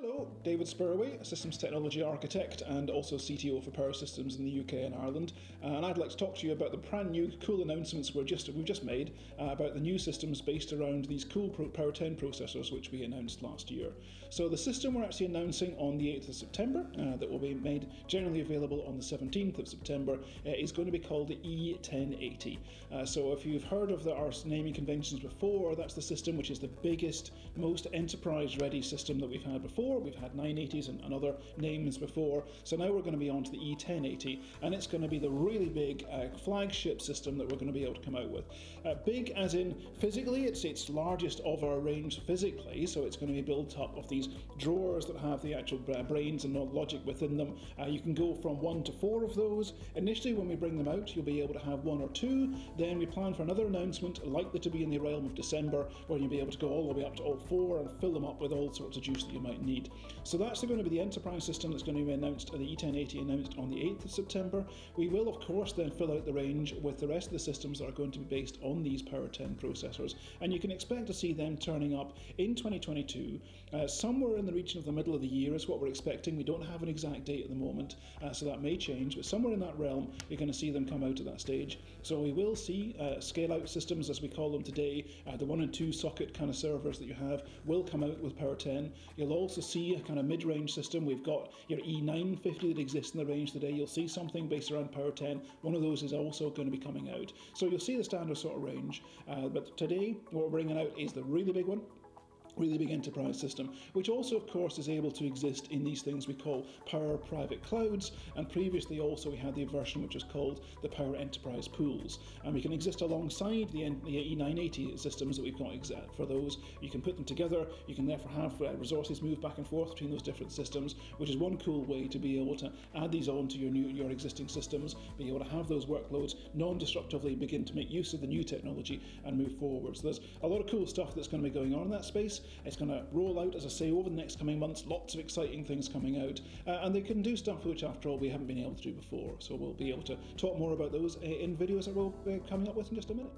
Hello, David Spurway, a Systems Technology Architect and also CTO for Power Systems in the UK and Ireland. And I'd like to talk to you about the brand new cool announcements we've just made about the new systems based around these cool Power 10 processors which we announced last year. So the system we're actually announcing on the 8th of September, that will be made generally available on the 17th of September, is going to be called the E1080. So if you've heard of our naming conventions before, that's the system which is the biggest, most enterprise-ready system that we've had before. We've had 980s and other names before, so now we're going to be on to the E1080, and it's going to be the really big flagship system that we're going to be able to come out with. Big as in physically, it's largest of our range physically, so it's going to be built up of these drawers that have the actual brains and logic within them. You can go from 1 to 4 of those. Initially, when we bring them out, you'll be able to have 1 or 2, then we plan for another announcement, likely to be in the realm of December, where you'll be able to go all the way up to all 4 and fill them up with all sorts of juice that you might need. So that's going to be the enterprise system that's going to be announced, the E1080 announced on the 8th of September. We will, of course, then fill out the range with the rest of the systems that are going to be based on these Power 10 processors. And you can expect to see them turning up in 2022. Somewhere in the region of the middle of the year is what we're expecting. We don't have an exact date at the moment, so that may change, but somewhere in that realm, you're going to see them come out at that stage. So we will see scale-out systems, as we call them today. The 1 and 2 socket kind of servers that you have will come out with Power 10. You'll also see a kind of mid-range system. We've got your E950 that exists in the range today. You'll see something based around Power 10. One of those is also going to be coming out. So you'll see the standard sort of range. But today, what we're bringing out is the really big one. Really big enterprise system, which also of course is able to exist in these things we call Power Private Clouds, and previously also we had the version which was called the Power Enterprise Pools, and we can exist alongside the E980 systems that we've got for those. You can put them together, you can therefore have resources move back and forth between those different systems, which is one cool way to be able to add these on to your existing systems, be able to have those workloads non-destructively begin to make use of the new technology and move forward. So there's a lot of cool stuff that's going to be going on in that space. It's going to roll out, as I say, over the next coming months, lots of exciting things coming out, and they can do stuff which, after all, we haven't been able to do before. So we'll be able to talk more about those in videos that we'll be coming up with in just a minute.